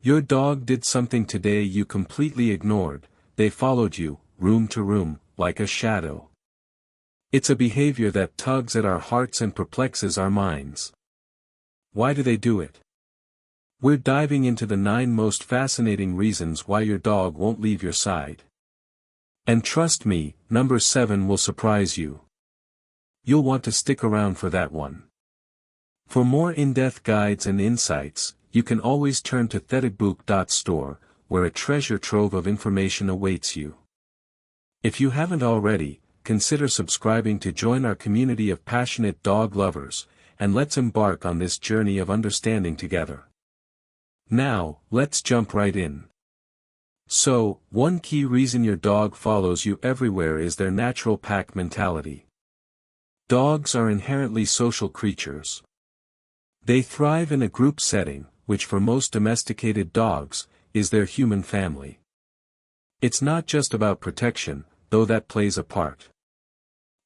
Your dog did something today you completely ignored. They followed you, room to room, like a shadow. It's a behavior that tugs at our hearts and perplexes our minds. Why do they do it? We're diving into the 9 most fascinating reasons why your dog won't leave your side. And trust me, number 7 will surprise you. You'll want to stick around for that one. For more in-depth guides and insights, you can always turn to thedbook.store, where a treasure trove of information awaits you. If you haven't already, consider subscribing to join our community of passionate dog lovers, and let's embark on this journey of understanding together. Now, let's jump right in. So, one key reason your dog follows you everywhere is their natural pack mentality. Dogs are inherently social creatures. They thrive in a group setting, which for most domesticated dogs, is their human family. It's not just about protection, though that plays a part.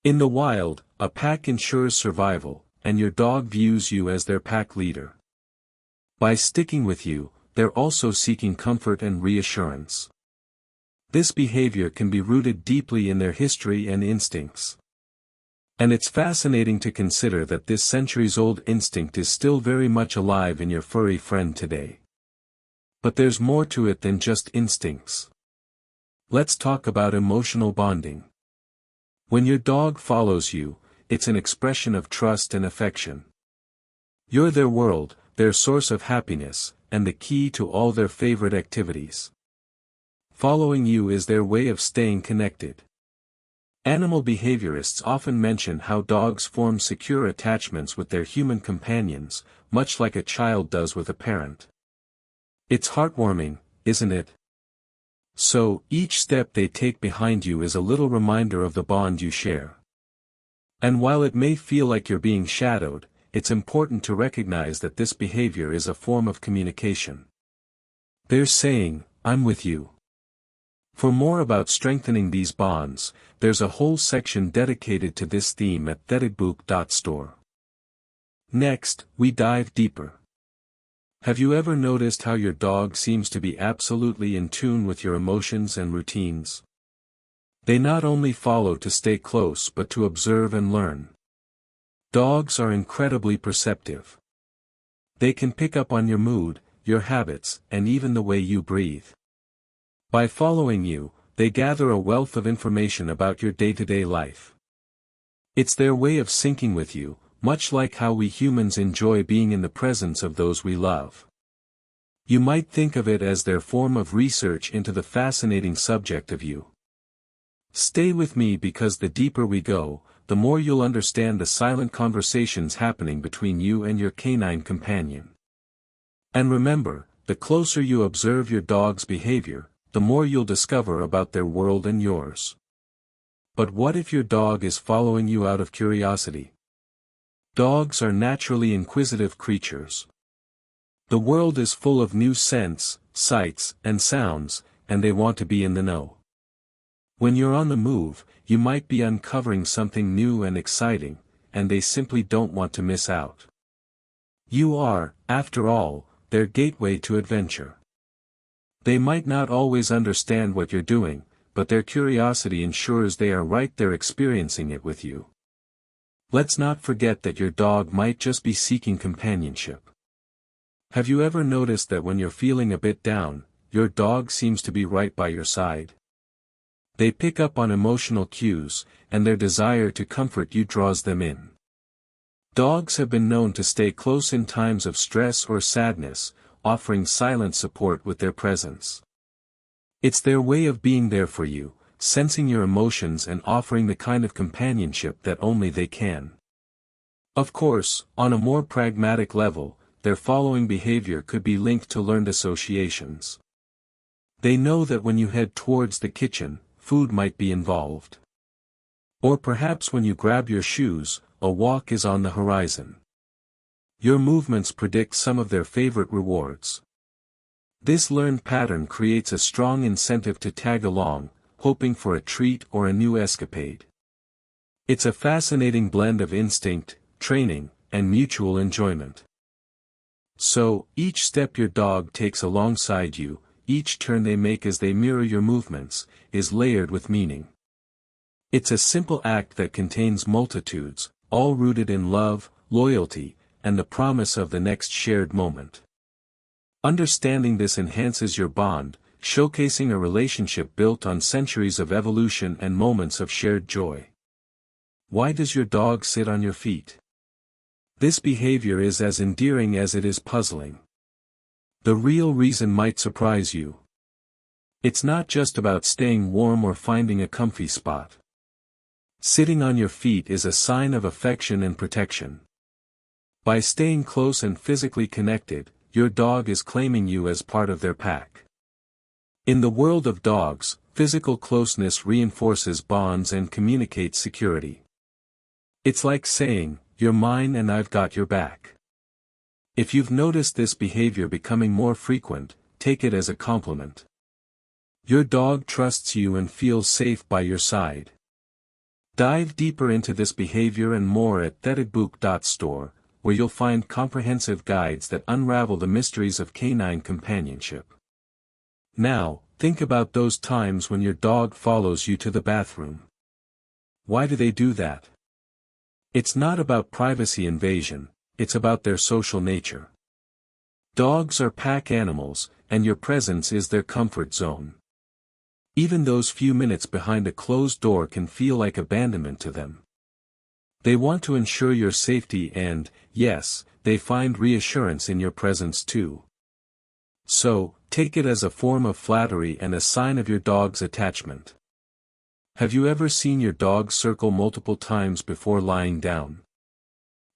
In the wild, a pack ensures survival, and your dog views you as their pack leader. By sticking with you, they're also seeking comfort and reassurance. This behavior can be rooted deeply in their history and instincts. And it's fascinating to consider that this centuries-old instinct is still very much alive in your furry friend today. But there's more to it than just instincts. Let's talk about emotional bonding. When your dog follows you, it's an expression of trust and affection. You're their world, their source of happiness, and the key to all their favorite activities. Following you is their way of staying connected. Animal behaviorists often mention how dogs form secure attachments with their human companions, much like a child does with a parent. It's heartwarming, isn't it? So, each step they take behind you is a little reminder of the bond you share. And while it may feel like you're being shadowed, it's important to recognize that this behavior is a form of communication. They're saying, "I'm with you." For more about strengthening these bonds, there's a whole section dedicated to this theme at thedbook.store. Next, we dive deeper. Have you ever noticed how your dog seems to be absolutely in tune with your emotions and routines? They not only follow to stay close but to observe and learn. Dogs are incredibly perceptive. They can pick up on your mood, your habits, and even the way you breathe. By following you, they gather a wealth of information about your day-to-day life. It's their way of syncing with you, much like how we humans enjoy being in the presence of those we love. You might think of it as their form of research into the fascinating subject of you. Stay with me because the deeper we go, the more you'll understand the silent conversations happening between you and your canine companion. And remember, the closer you observe your dog's behavior, the more you'll discover about their world and yours. But what if your dog is following you out of curiosity? Dogs are naturally inquisitive creatures. The world is full of new scents, sights, and sounds, and they want to be in the know. When you're on the move, you might be uncovering something new and exciting, and they simply don't want to miss out. You are, after all, their gateway to adventure. They might not always understand what you're doing, but their curiosity ensures they are right there experiencing it with you. Let's not forget that your dog might just be seeking companionship. Have you ever noticed that when you're feeling a bit down, your dog seems to be right by your side? They pick up on emotional cues, and their desire to comfort you draws them in. Dogs have been known to stay close in times of stress or sadness, offering silent support with their presence. It's their way of being there for you, sensing your emotions and offering the kind of companionship that only they can. Of course, on a more pragmatic level, their following behavior could be linked to learned associations. They know that when you head towards the kitchen, food might be involved. Or perhaps when you grab your shoes, a walk is on the horizon. Your movements predict some of their favorite rewards. This learned pattern creates a strong incentive to tag along, hoping for a treat or a new escapade. It's a fascinating blend of instinct, training, and mutual enjoyment. So, each step your dog takes alongside you, each turn they make as they mirror your movements, is layered with meaning. It's a simple act that contains multitudes, all rooted in love, loyalty, and the promise of the next shared moment. Understanding this enhances your bond, showcasing a relationship built on centuries of evolution and moments of shared joy. Why does your dog sit on your feet? This behavior is as endearing as it is puzzling. The real reason might surprise you. It's not just about staying warm or finding a comfy spot. Sitting on your feet is a sign of affection and protection. By staying close and physically connected, your dog is claiming you as part of their pack. In the world of dogs, physical closeness reinforces bonds and communicates security. It's like saying, "You're mine and I've got your back." If you've noticed this behavior becoming more frequent, take it as a compliment. Your dog trusts you and feels safe by your side. Dive deeper into this behavior and more at thetigbook.store, where you'll find comprehensive guides that unravel the mysteries of canine companionship. Now, think about those times when your dog follows you to the bathroom. Why do they do that? It's not about privacy invasion, it's about their social nature. Dogs are pack animals, and your presence is their comfort zone. Even those few minutes behind a closed door can feel like abandonment to them. They want to ensure your safety and, yes, they find reassurance in your presence too. So, take it as a form of flattery and a sign of your dog's attachment. Have you ever seen your dog circle multiple times before lying down?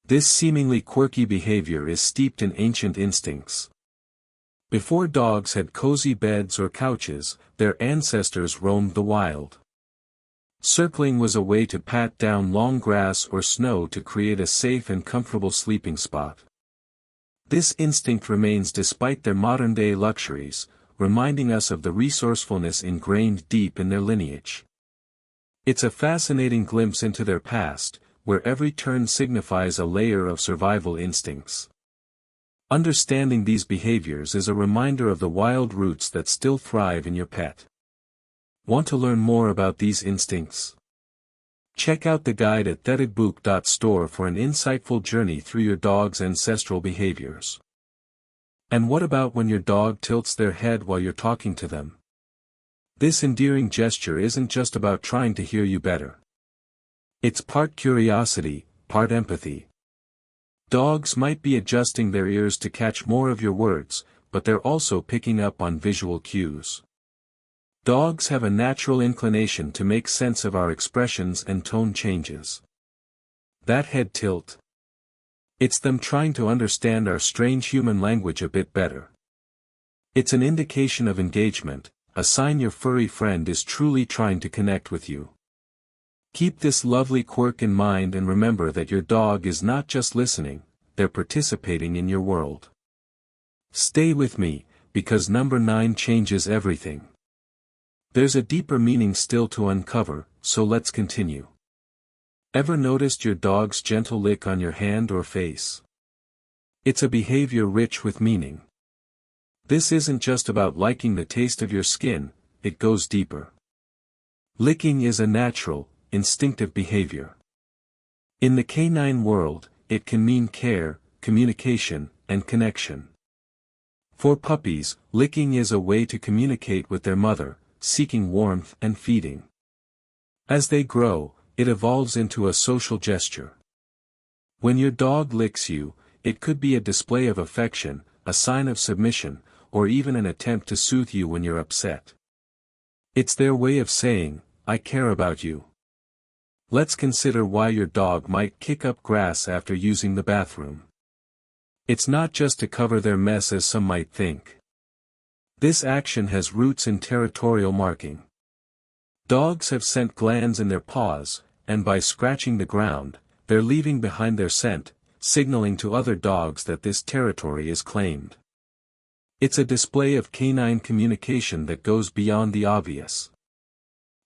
This seemingly quirky behavior is steeped in ancient instincts. Before dogs had cozy beds or couches, their ancestors roamed the wild. Circling was a way to pat down long grass or snow to create a safe and comfortable sleeping spot. This instinct remains despite their modern-day luxuries, reminding us of the resourcefulness ingrained deep in their lineage. It's a fascinating glimpse into their past, where every turn signifies a layer of survival instincts. Understanding these behaviors is a reminder of the wild roots that still thrive in your pet. Want to learn more about these instincts? Check out the guide at thetigbook.store for an insightful journey through your dog's ancestral behaviors. And what about when your dog tilts their head while you're talking to them? This endearing gesture isn't just about trying to hear you better. It's part curiosity, part empathy. Dogs might be adjusting their ears to catch more of your words, but they're also picking up on visual cues. Dogs have a natural inclination to make sense of our expressions and tone changes. That head tilt. It's them trying to understand our strange human language a bit better. It's an indication of engagement, a sign your furry friend is truly trying to connect with you. Keep this lovely quirk in mind and remember that your dog is not just listening, they're participating in your world. Stay with me, because number 9 changes everything. There's a deeper meaning still to uncover, so let's continue. Ever noticed your dog's gentle lick on your hand or face? It's a behavior rich with meaning. This isn't just about liking the taste of your skin, it goes deeper. Licking is a natural, instinctive behavior. In the canine world, it can mean care, communication, and connection. For puppies, licking is a way to communicate with their mother, seeking warmth and feeding. As they grow, it evolves into a social gesture. When your dog licks you, it could be a display of affection, a sign of submission, or even an attempt to soothe you when you're upset. It's their way of saying, "I care about you." Let's consider why your dog might kick up grass after using the bathroom. It's not just to cover their mess as some might think. This action has roots in territorial marking. Dogs have scent glands in their paws, and by scratching the ground, they're leaving behind their scent, signaling to other dogs that this territory is claimed. It's a display of canine communication that goes beyond the obvious.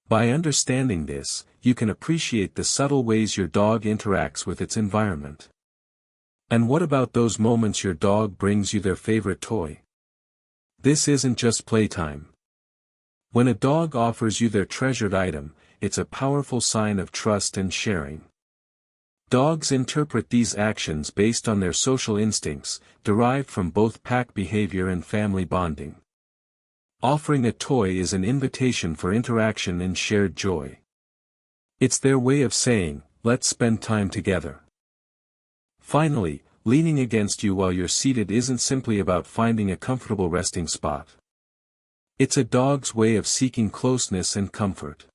By understanding this, you can appreciate the subtle ways your dog interacts with its environment. And what about those moments your dog brings you their favorite toy? This isn't just playtime. When a dog offers you their treasured item, it's a powerful sign of trust and sharing. Dogs interpret these actions based on their social instincts, derived from both pack behavior and family bonding. Offering a toy is an invitation for interaction and shared joy. It's their way of saying, "Let's spend time together." Finally, leaning against you while you're seated isn't simply about finding a comfortable resting spot. It's a dog's way of seeking closeness and comfort.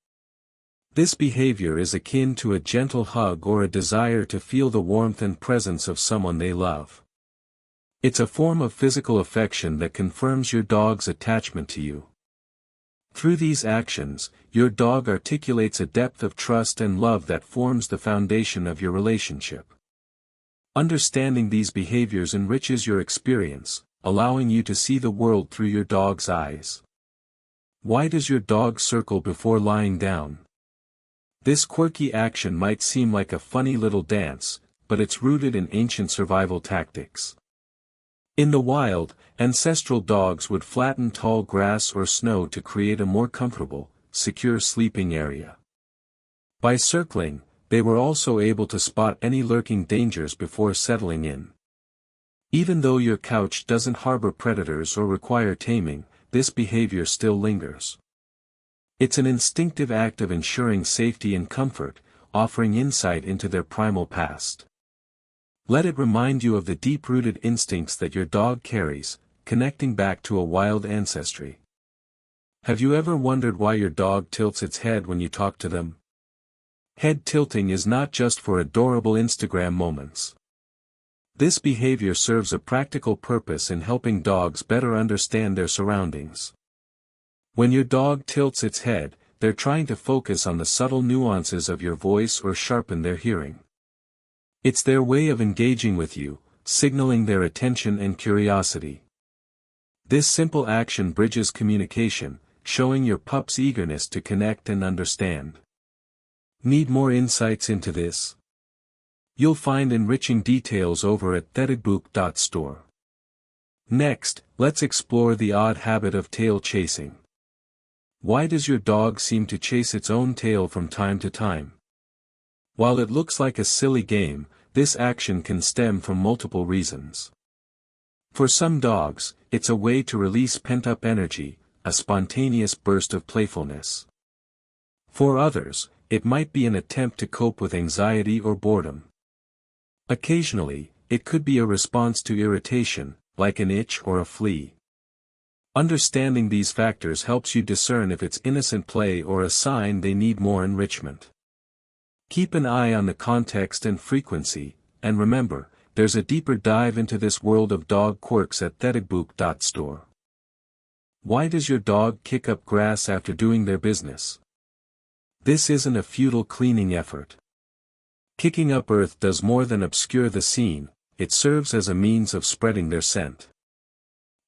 This behavior is akin to a gentle hug or a desire to feel the warmth and presence of someone they love. It's a form of physical affection that confirms your dog's attachment to you. Through these actions, your dog articulates a depth of trust and love that forms the foundation of your relationship. Understanding these behaviors enriches your experience, allowing you to see the world through your dog's eyes. Why does your dog circle before lying down? This quirky action might seem like a funny little dance, but it's rooted in ancient survival tactics. In the wild, ancestral dogs would flatten tall grass or snow to create a more comfortable, secure sleeping area. By circling, they were also able to spot any lurking dangers before settling in. Even though your couch doesn't harbor predators or require taming, this behavior still lingers. It's an instinctive act of ensuring safety and comfort, offering insight into their primal past. Let it remind you of the deep-rooted instincts that your dog carries, connecting back to a wild ancestry. Have you ever wondered why your dog tilts its head when you talk to them? Head tilting is not just for adorable Instagram moments. This behavior serves a practical purpose in helping dogs better understand their surroundings. When your dog tilts its head, they're trying to focus on the subtle nuances of your voice or sharpen their hearing. It's their way of engaging with you, signaling their attention and curiosity. This simple action bridges communication, showing your pup's eagerness to connect and understand. Need more insights into this? You'll find enriching details over at thedbook.store. Next, let's explore the odd habit of tail chasing. Why does your dog seem to chase its own tail from time to time? While it looks like a silly game, this action can stem from multiple reasons. For some dogs, it's a way to release pent-up energy, a spontaneous burst of playfulness. For others, it might be an attempt to cope with anxiety or boredom. Occasionally, it could be a response to irritation, like an itch or a flea. Understanding these factors helps you discern if it's innocent play or a sign they need more enrichment. Keep an eye on the context and frequency, and remember, there's a deeper dive into this world of dog quirks at thedbook.store. Why does your dog kick up grass after doing their business? This isn't a futile cleaning effort. Kicking up earth does more than obscure the scene, it serves as a means of spreading their scent.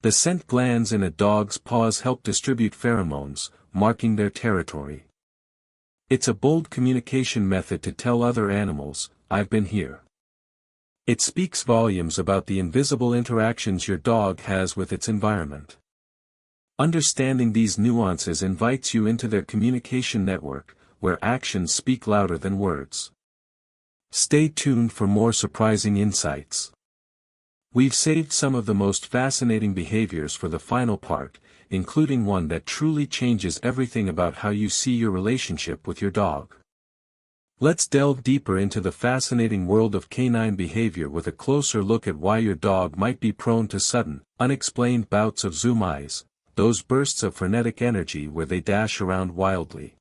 The scent glands in a dog's paws help distribute pheromones, marking their territory. It's a bold communication method to tell other animals, "I've been here." It speaks volumes about the invisible interactions your dog has with its environment. Understanding these nuances invites you into their communication network, where actions speak louder than words. Stay tuned for more surprising insights. We've saved some of the most fascinating behaviors for the final part, including one that truly changes everything about how you see your relationship with your dog. Let's delve deeper into the fascinating world of canine behavior with a closer look at why your dog might be prone to sudden, unexplained bouts of zoom eyes, those bursts of frenetic energy where they dash around wildly.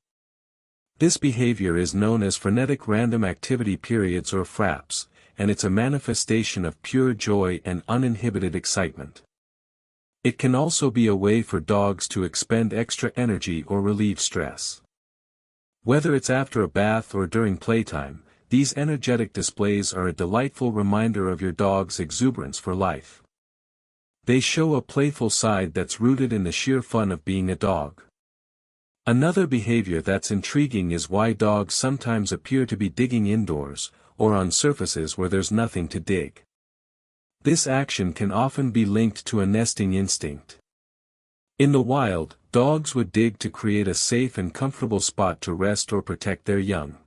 This behavior is known as frenetic random activity periods or FRAPs, and it's a manifestation of pure joy and uninhibited excitement. It can also be a way for dogs to expend extra energy or relieve stress. Whether it's after a bath or during playtime, these energetic displays are a delightful reminder of your dog's exuberance for life. They show a playful side that's rooted in the sheer fun of being a dog. Another behavior that's intriguing is why dogs sometimes appear to be digging indoors, or on surfaces where there's nothing to dig. This action can often be linked to a nesting instinct. In the wild, dogs would dig to create a safe and comfortable spot to rest or protect their young.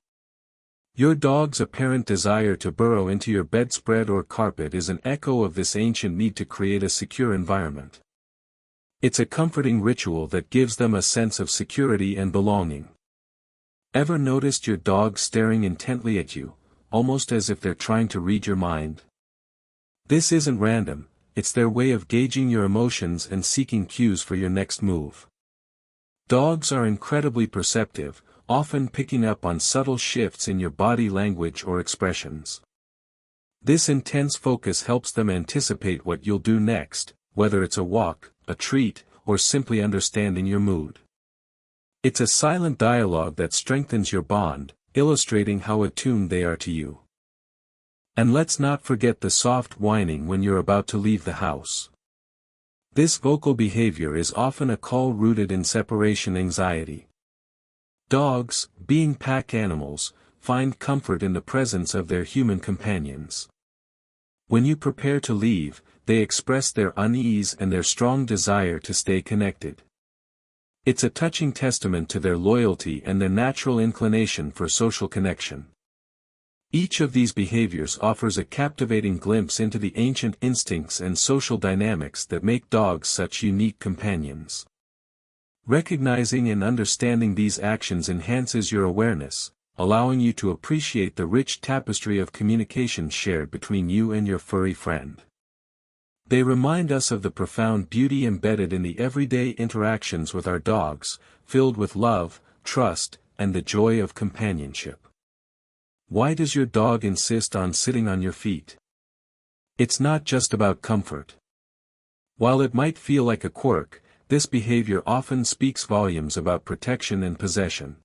Your dog's apparent desire to burrow into your bedspread or carpet is an echo of this ancient need to create a secure environment. It's a comforting ritual that gives them a sense of security and belonging. Ever noticed your dog staring intently at you, almost as if they're trying to read your mind? This isn't random, it's their way of gauging your emotions and seeking cues for your next move. Dogs are incredibly perceptive, often picking up on subtle shifts in your body language or expressions. This intense focus helps them anticipate what you'll do next, whether it's a walk, a treat, or simply understanding your mood. It's a silent dialogue that strengthens your bond, illustrating how attuned they are to you. And let's not forget the soft whining when you're about to leave the house. This vocal behavior is often a call rooted in separation anxiety. Dogs, being pack animals, find comfort in the presence of their human companions. When you prepare to leave, they express their unease and their strong desire to stay connected. It's a touching testament to their loyalty and their natural inclination for social connection. Each of these behaviors offers a captivating glimpse into the ancient instincts and social dynamics that make dogs such unique companions. Recognizing and understanding these actions enhances your awareness, allowing you to appreciate the rich tapestry of communication shared between you and your furry friend. They remind us of the profound beauty embedded in the everyday interactions with our dogs, filled with love, trust, and the joy of companionship. Why does your dog insist on sitting on your feet? It's not just about comfort. While it might feel like a quirk, this behavior often speaks volumes about protection and possession.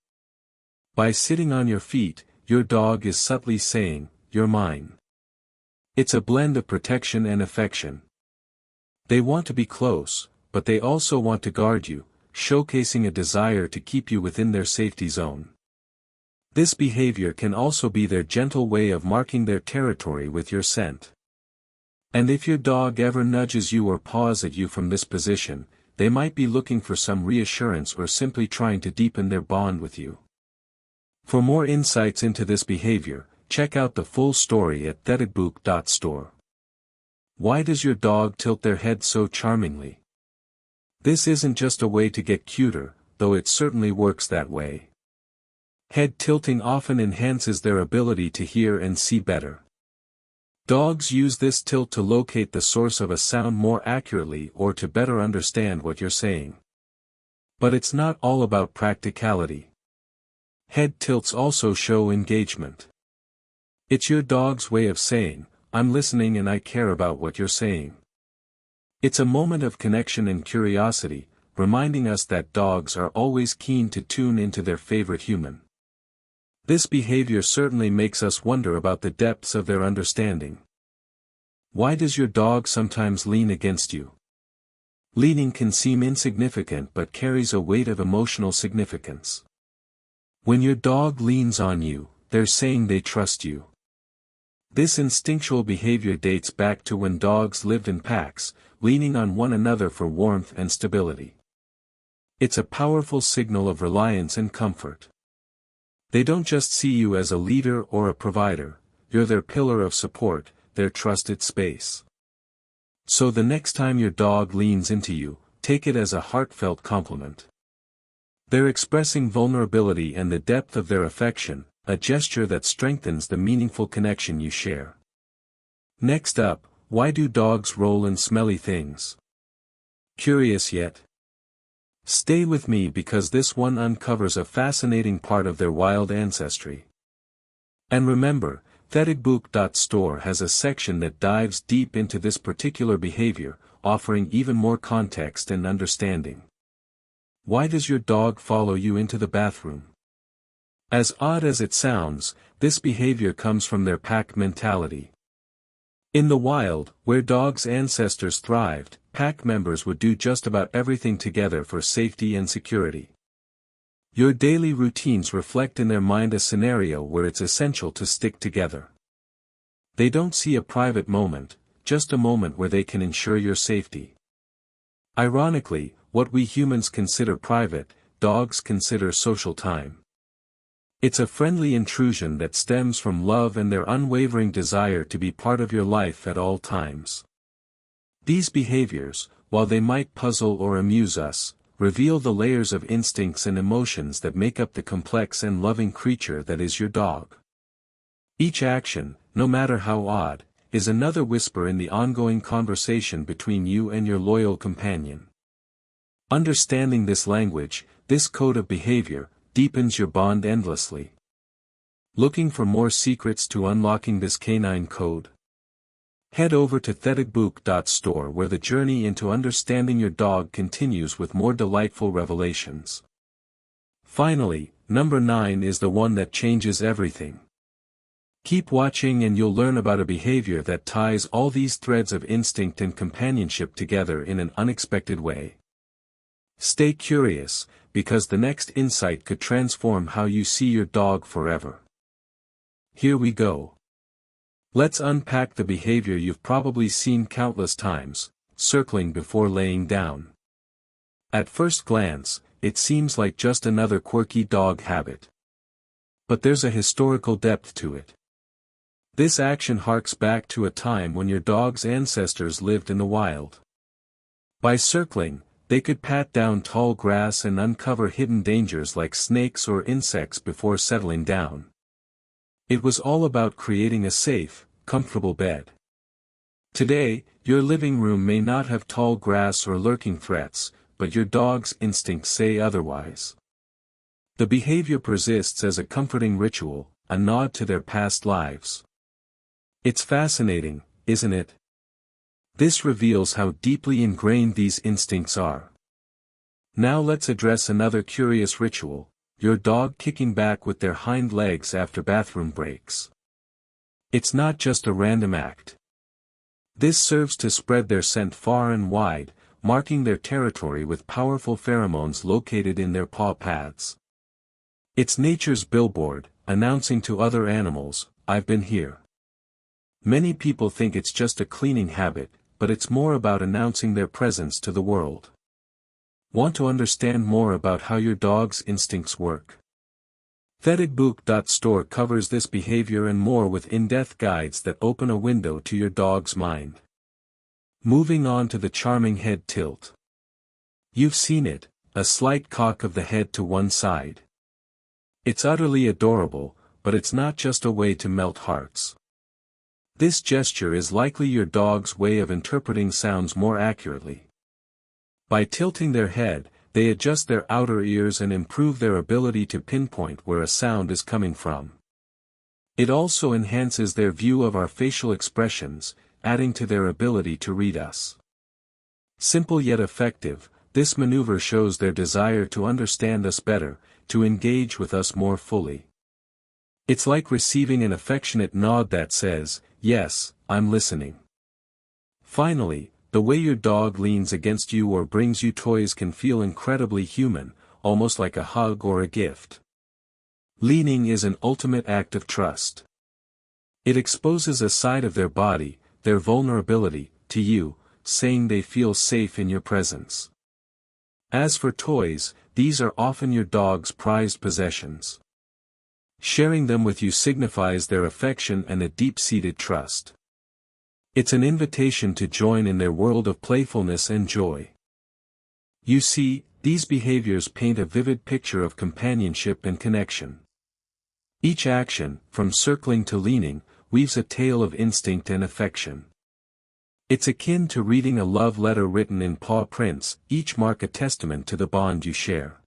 By sitting on your feet, your dog is subtly saying, "You're mine." It's a blend of protection and affection. They want to be close, but they also want to guard you, showcasing a desire to keep you within their safety zone. This behavior can also be their gentle way of marking their territory with your scent. And if your dog ever nudges you or paws at you from this position, they might be looking for some reassurance or simply trying to deepen their bond with you. For more insights into this behavior, check out the full story at thedigbook.store. Why does your dog tilt their head so charmingly? This isn't just a way to get cuter, though it certainly works that way. Head tilting often enhances their ability to hear and see better. Dogs use this tilt to locate the source of a sound more accurately or to better understand what you're saying. But it's not all about practicality. Head tilts also show engagement. It's your dog's way of saying, "I'm listening and I care about what you're saying." It's a moment of connection and curiosity, reminding us that dogs are always keen to tune into their favorite human. This behavior certainly makes us wonder about the depths of their understanding. Why does your dog sometimes lean against you? Leaning can seem insignificant but carries a weight of emotional significance. When your dog leans on you, they're saying they trust you. This instinctual behavior dates back to when dogs lived in packs, leaning on one another for warmth and stability. It's a powerful signal of reliance and comfort. They don't just see you as a leader or a provider, you're their pillar of support, their trusted space. So the next time your dog leans into you, take it as a heartfelt compliment. They're expressing vulnerability and the depth of their affection, a gesture that strengthens the meaningful connection you share. Next up, why do dogs roll in smelly things? Curious yet? Stay with me because this one uncovers a fascinating part of their wild ancestry. And remember, thedigbook.store has a section that dives deep into this particular behavior, offering even more context and understanding. Why does your dog follow you into the bathroom? As odd as it sounds, this behavior comes from their pack mentality. In the wild, where dogs' ancestors thrived, pack members would do just about everything together for safety and security. Your daily routines reflect in their mind a scenario where it's essential to stick together. They don't see a private moment, just a moment where they can ensure your safety. Ironically, what we humans consider private, dogs consider social time. It's a friendly intrusion that stems from love and their unwavering desire to be part of your life at all times. These behaviors, while they might puzzle or amuse us, reveal the layers of instincts and emotions that make up the complex and loving creature that is your dog. Each action, no matter how odd, is another whisper in the ongoing conversation between you and your loyal companion. Understanding this language, this code of behavior, deepens your bond endlessly. Looking for more secrets to unlocking this canine code? Head over to theticbook.store where the journey into understanding your dog continues with more delightful revelations. Finally, number 9 is the one that changes everything. Keep watching and you'll learn about a behavior that ties all these threads of instinct and companionship together in an unexpected way. Stay curious, because the next insight could transform how you see your dog forever. Here we go. Let's unpack the behavior you've probably seen countless times, circling before laying down. At first glance, it seems like just another quirky dog habit. But there's a historical depth to it. This action harks back to a time when your dog's ancestors lived in the wild. By circling, they could pat down tall grass and uncover hidden dangers like snakes or insects before settling down. It was all about creating a safe, comfortable bed. Today, your living room may not have tall grass or lurking threats, but your dog's instincts say otherwise. The behavior persists as a comforting ritual, a nod to their past lives. It's fascinating, isn't it? This reveals how deeply ingrained these instincts are. Now let's address another curious ritual, your dog kicking back with their hind legs after bathroom breaks. It's not just a random act. This serves to spread their scent far and wide, marking their territory with powerful pheromones located in their paw pads. It's nature's billboard, announcing to other animals, "I've been here." Many people think it's just a cleaning habit, but it's more about announcing their presence to the world. Want to understand more about how your dog's instincts work? theticbook.store covers this behavior and more with in-depth guides that open a window to your dog's mind. Moving on to the charming head tilt. You've seen it, a slight cock of the head to one side. It's utterly adorable, but it's not just a way to melt hearts. This gesture is likely your dog's way of interpreting sounds more accurately. By tilting their head, they adjust their outer ears and improve their ability to pinpoint where a sound is coming from. It also enhances their view of our facial expressions, adding to their ability to read us. Simple yet effective, this maneuver shows their desire to understand us better, to engage with us more fully. It's like receiving an affectionate nod that says, "Yes, I'm listening." Finally, the way your dog leans against you or brings you toys can feel incredibly human, almost like a hug or a gift. Leaning is an ultimate act of trust. It exposes a side of their body, their vulnerability, to you, saying they feel safe in your presence. As for toys, these are often your dog's prized possessions. Sharing them with you signifies their affection and a deep-seated trust. It's an invitation to join in their world of playfulness and joy. You see, these behaviors paint a vivid picture of companionship and connection. Each action, from circling to leaning, weaves a tale of instinct and affection. It's akin to reading a love letter written in paw prints, each mark a testament to the bond you share.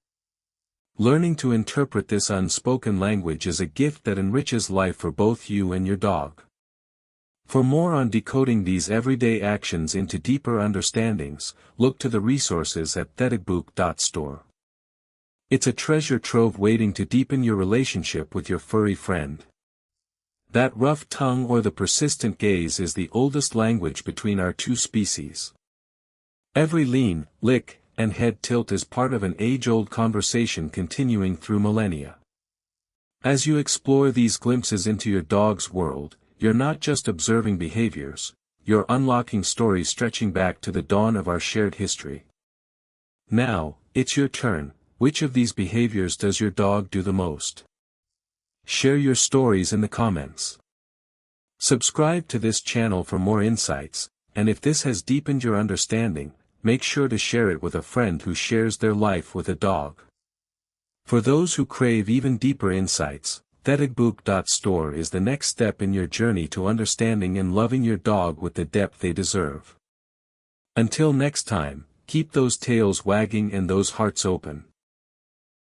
Learning to interpret this unspoken language is a gift that enriches life for both you and your dog. For more on decoding these everyday actions into deeper understandings, look to the resources at theticbook.store. It's a treasure trove waiting to deepen your relationship with your furry friend. That rough tongue or the persistent gaze is the oldest language between our two species. Every lean, lick, and head tilt is part of an age-old conversation continuing through millennia. As you explore these glimpses into your dog's world, you're not just observing behaviors, you're unlocking stories stretching back to the dawn of our shared history. Now, it's your turn. Which of these behaviors does your dog do the most? Share your stories in the comments. Subscribe to this channel for more insights, and if this has deepened your understanding, make sure to share it with a friend who shares their life with a dog. For those who crave even deeper insights, thetabook.store is the next step in your journey to understanding and loving your dog with the depth they deserve. Until next time, keep those tails wagging and those hearts open.